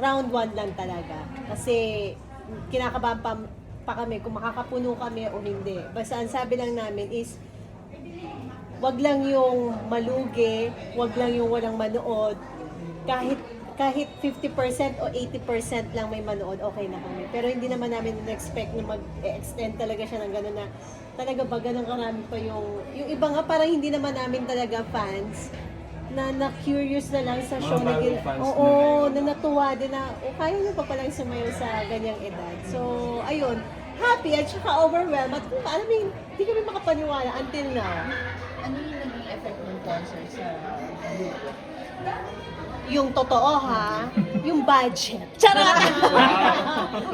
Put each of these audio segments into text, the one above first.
round 1 lang talaga. Kasi kinakabahan pa kami kung makakapuno kami o hindi. Basta ang sabi lang namin is, wag lang yung malugi, wag lang yung walang manood. Kahit 50% o 80% lang may manood, okay na kami. Pero hindi naman namin in-expect na mag-extend talaga siya ng gano'n na talaga ba ganun karami pa yung iba nga parang hindi naman namin talaga fans na curious na lang sa show na oo, na natuwa din na kaya nyo pa palang sumayaw sa ganyang edad. So, ayun, happy at saka overwhelmed at alam mo, hindi kami makapaniwala until now. Ano yung naging effect ng concert sa grupo? Yung totoo ha, yung budget. Charot!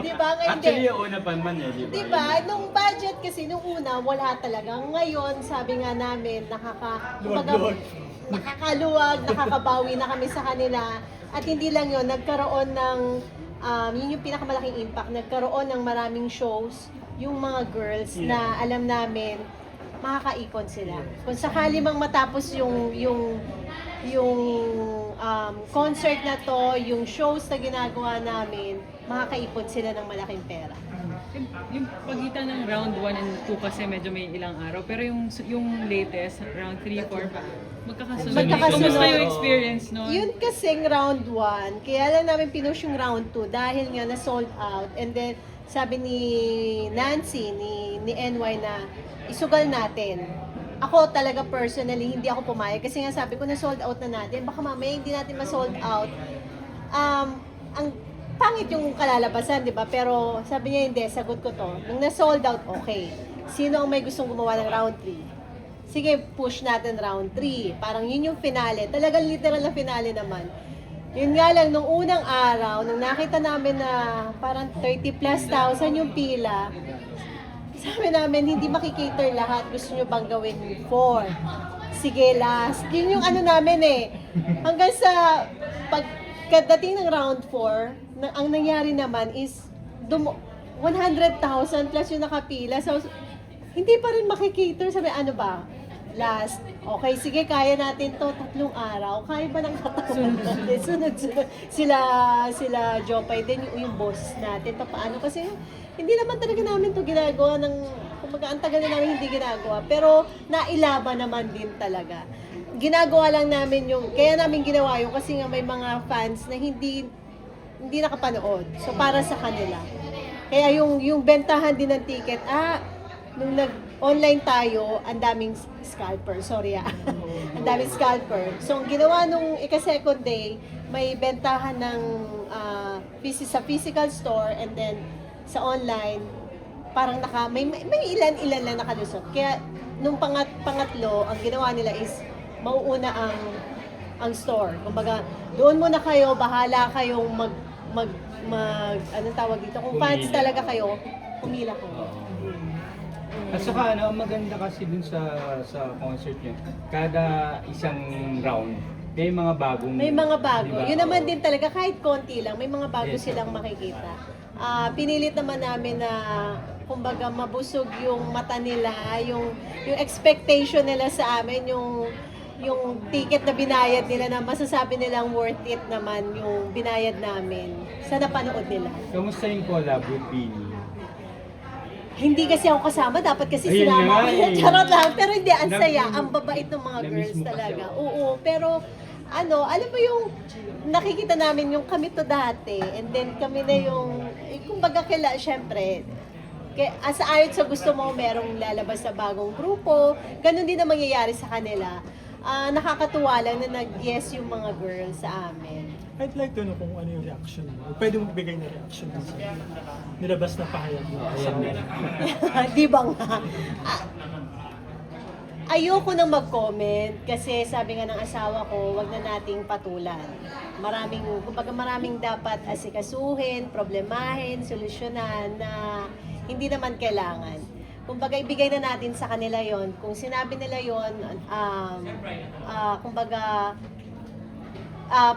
Di ba? Ngayon Actually, din. yung una pa man eh, di ba? Di ba? Nung budget kasi, nung una, wala talaga. Ngayon, sabi nga namin, nakakaluwag, nakakabawi na kami sa kanila. At hindi lang yon, nagkaroon ng, yun yung pinakamalaking impact, nagkaroon ng maraming shows, yung mga girls na alam namin, makakaipon sila. Kung sakali mang matapos yung concert na to, yung shows na ginagawa namin, makakaipon sila ng malaking pera. Yung pagitan ng round 1 and 2 kasi medyo may ilang araw. Pero yung latest, round 3, 4, magkakasunod. Magkakasunod. Kumusta yung experience no? Yun kasing round 1, kaya lang namin pinush yung round 2 dahil nga na sold out. And then, sabi ni Nancy, ni NY na isugal natin. Ako talaga personally, hindi ako pumayag. Kasi nga sabi ko na sold out na natin. Baka mamaya hindi natin ma-sold out. Ang pangit yung kalalabasan, di ba? Pero sabi niya, hindi, sagot ko to. Nung na-sold out, okay. Sino ang may gustong gumawa ng round 3? Sige, push natin round 3. Parang yun yung finale. Talagang literal na finale naman. Yun nga lang, nung unang araw, nung nakita namin na parang 30+ thousand yung pila, sabi namin, hindi makikater lahat. Gusto nyo bang gawin 4? Sige, last. Yun yung ano namin eh. Hanggang sa pagkadating ng round 4, ang nangyari naman is 100,000 plus yung nakapila. So, hindi pa rin makikater. Sabi, ano ba? Last. Okay, sige, kaya natin to 3 araw. Kaya ba ng katawan natin? Sunod-sunod. Sila Jopay din, yung boss natin. Paano? Kasi hindi naman talaga namin to ginagawa ng, kumbaga, ang tagal na namin hindi ginagawa. Pero nailaban naman din talaga. Ginagawa lang namin yung, kaya namin ginawa yung kasi nga may mga fans na hindi nakapanood. So, para sa kanila. Kaya yung bentahan din ng ticket, nung nag-online tayo, ang daming scalper. Sorry ang daming scalper. So, ang ginawa nung ika-second day, may bentahan ng sa physical store and then sa online, parang may ilan-ilan lang nakalusot. Kaya, nung pangatlo, ang ginawa nila is, mauuna ang store. Kumbaga, doon muna kayo, bahala kayong anong tawag dito? Kung fans talaga kayo, pumila kayo. At saka ang maganda kasi dun sa concert niyo, kada isang round, may mga bagong... May mga bago. Diba? Yun naman din talaga, kahit konti lang, may mga bago silang makikita. Pinilit naman namin na, kumbaga, mabusog yung mata nila, yung expectation nila sa amin, yung ticket na binayad nila na masasabi nilang worth it naman yung binayad namin sa napanood nila. Kamusta yung collab with Beanie? Hindi kasi ako kasama, dapat kasi Ayun sinama nga ako. eh. Charot lang, pero hindi, ang saya, Na- ang babait ng mga na-miss girls mo kasi talaga. ako. Oo, pero alam mo yung nakikita namin yung kami to dati, and then kami na yung, kumbaga syempre, sa ayon sa gusto mo, merong lalabas na bagong grupo, ganun din ang mangyayari sa kanila. Nakakatuwa lang na nag-yes yung mga girls sa amin. I'd like to know kung ano yung reaction mo. Pwede mo bigay na reaction mo sa nilabas na pahayag mo. Di ba nga? Ayoko nang mag-comment kasi sabi nga ng asawa ko, wag na nating patulan. Maraming dapat asikasuhin, problemahin, solusyonan na hindi naman kailangan. Kumbaga, ibigay na natin sa kanila yon. Kung sinabi nila yon,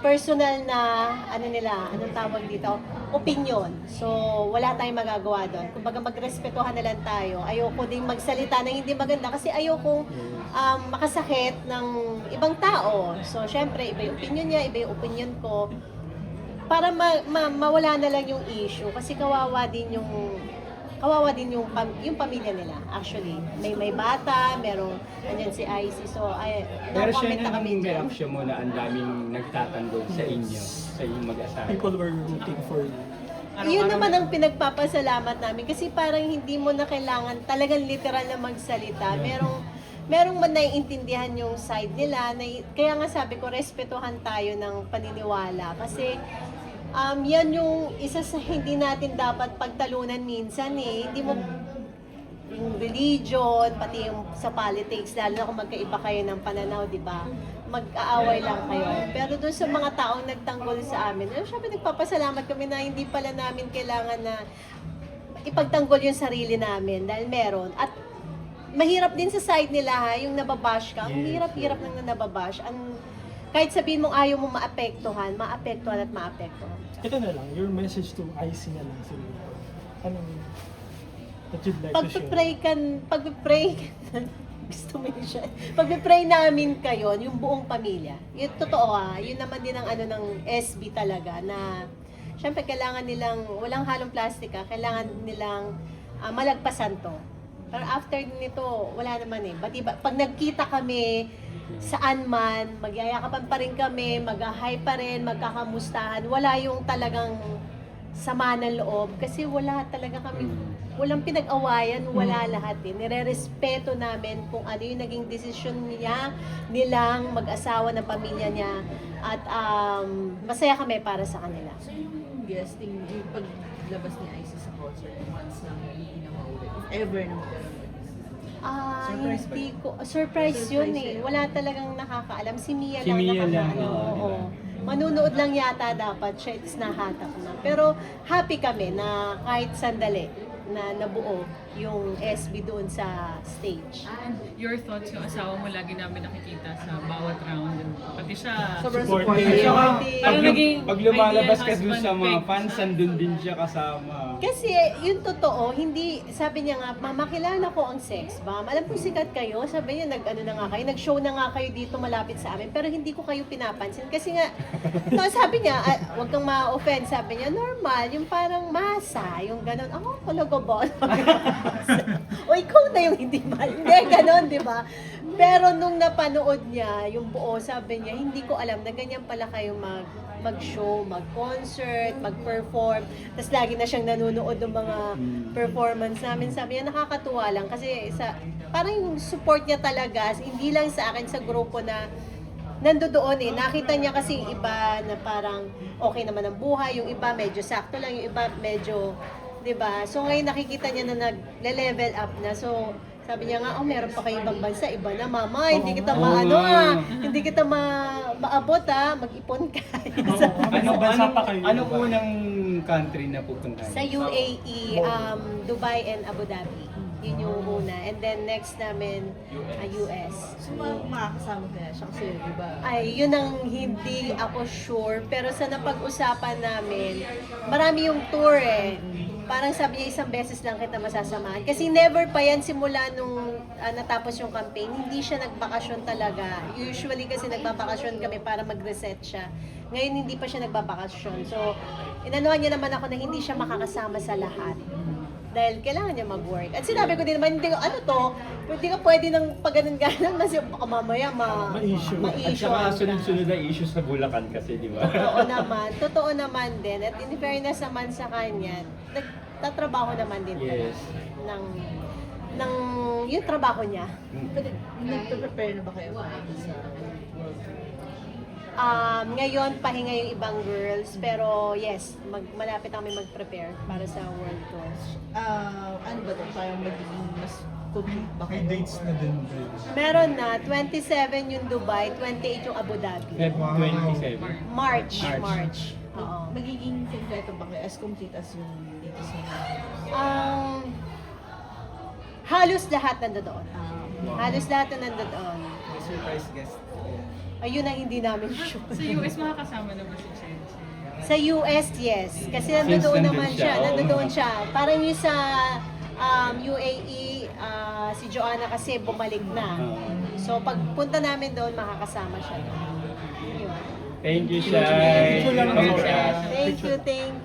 personal na, anong tawag dito? Opinion. So, wala tayong magagawa doon. Kumbaga, magrespetuhan na lang tayo. Ayoko ding magsalita ng hindi maganda kasi ayokong makasakit ng ibang tao. So, syempre, iba yung opinion niya, iba yung opinion ko. para mawala na lang yung issue kasi kawawa din yung pamilya nila. Actually, may bata, merong andyan si Icy. So Pero comment siya na na kami ang dyan. reaction mo na ang daming nagtatanggol sa inyo, sa inyong mag-asawa. People were rooting for you. Yun naman ang pinagpapasalamat namin kasi parang hindi mo na kailangan talagang literal na magsalita. Merong man naiintindihan yung side nila. Kaya nga sabi ko, respetuhan tayo ng paniniwala. Kasi yan yung isa sa hindi natin dapat pagtalunan minsan eh. Hindi mo yung religion, pati yung sa politics, lalo na kung magkaiba kayo ng pananaw, di ba? Mag-aaway lang kayo. Pero doon sa mga taong nagtanggol sa amin, syempre nagpapasalamat kami na hindi pala namin kailangan na ipagtanggol yung sarili namin dahil meron. At mahirap din sa side nila ha, yung nababash ka. Ang hirap-hirap nang nababash. Kahit sabihin mong ayaw mo maapektuhan at maapektuhan. Ito na lang, your message to IC na lang siguro. Anong that you'd like to share? Pagpipray gusto mo yun siya. Pagpipray namin kayo, yung buong pamilya. Yun totoo yun naman din ang ng SB talaga na syempre kailangan nilang, walang halong plastika, kailangan nilang malagpasan to. Pero after nito, wala naman eh. Pag nagkita kami, saan man, magyayakapan pa rin kami, mag-hi pa rin, magkakamustahan. Wala yung talagang sama ng loob. Kasi wala talaga kami, walang pinag-awayan, wala lahat eh. Nire-respeto namin kung ano yung naging desisyon nilang mag-asawa ng pamilya niya. At masaya kami para sa kanila. So yung guesting, yung paglabas ni Icy sa concert, once na hindi na mauwi, if ever na magkaroon. Surprise yun eh. Wala talagang nakakaalam. Si Mia Si lang Mia lang, nakakaalam. oo, Oo. Manunood lang yata dapat siya, it's nahatak na. Pero happy kami na kahit sandali na nabuo yung SB doon sa stage. And your thoughts, yung asawa mo lagi namin nakikita sa bawat round. And pati siya. Sobrang Supportive. supportive. Saka, Parang naging pag lumalabas ideal ka dun sa husband mga pick. fans, andun din siya kasama. Kasi yung totoo, hindi, sabi niya nga, mama, kilala ko ang sex bomb. Alam ko sikat kayo, sabi niya, nag-show na nga kayo dito malapit sa amin, pero hindi ko kayo pinapansin. Kasi nga, no, sabi niya, wag kang ma-offend, sabi niya, normal, yung parang masa, yung ganon, talaga ba? O ikaw na yung hindi mahal. Hindi, ganon, di ba? Pero nung napanood niya, yung buo, sabi niya, hindi ko alam na ganyan pala kayo mag-show, mag-concert, mag-perform. Tapos lagi na siyang nanonood ng mga performance namin. Sabi niya, nakakatuwa lang kasi parang yung support niya talaga, hindi lang sa akin, sa grupo na nandoon eh. Nakita niya kasi yung iba na parang okay naman ang buhay, yung iba medyo sakto lang, yung iba medyo, 'di ba? So ngayon nakikita niya na nagle-level up na. So sabi niya nga, meron pa kayo ibang bansa, iba na mama, hindi kita hindi kita maabot mag-ipon ka. Ano unang country na pupuntahan? Sa UAE, Dubai and Abu Dhabi. Yun yung una. And then next namin, US. So makakasama kaya siya kasi, di ba? Ay, yun ang hindi ako sure. Pero sa napag-usapan namin, marami yung tour eh. Parang sabi niya, isang beses lang kita masasamahan. Kasi never pa yan simula nung natapos yung campaign, hindi siya nagbakasyon talaga. Usually kasi nagbabakasyon kami para mag-reset siya. Ngayon hindi pa siya nagbabakasyon. So, inanuhan niya naman ako na hindi siya makakasama sa lahat. Dahil kailangan niya mag-work. At sinabi ko din naman, hindi ka pwede nang pag-ganon-ganon kasi baka mamaya Ma-issue. At saka sunod-sunod na issue sa Bulacan kasi, di ba? Totoo naman din. At in fairness naman sa kanya, nagtatrabaho naman din Yes. ng yung trabaho niya. But nagpe-prepare na ba kayo sa Ngayon, pahinga yung ibang girls. Pero yes, malapit kami mag-prepare para sa world tour. ano ba ito? Parang magiging mas complete ba kayo? May dates na din. Meron na, 27 yung Dubai, 28 yung Abu Dhabi. Feb 27. March. March. Oo. Magiging kompleto ba kayo? As complete as yung dito sa Halos lahat nandoon. Wow. Halos lahat na nandoon. May surprise guest. Ayun ang hindi namin sure. Sa US, makakasama na ba si Chen? Sa US, yes. Kasi Since nandoon nandun naman siya, siya. oo. Nandoon siya. Parang yung sa UAE, si Joanna kasi bumalik na. So pag punta namin doon, makakasama siya doon. Yun. Thank you, Shai. Picture lang Thank you, ako. Shai. Thank you, thank you.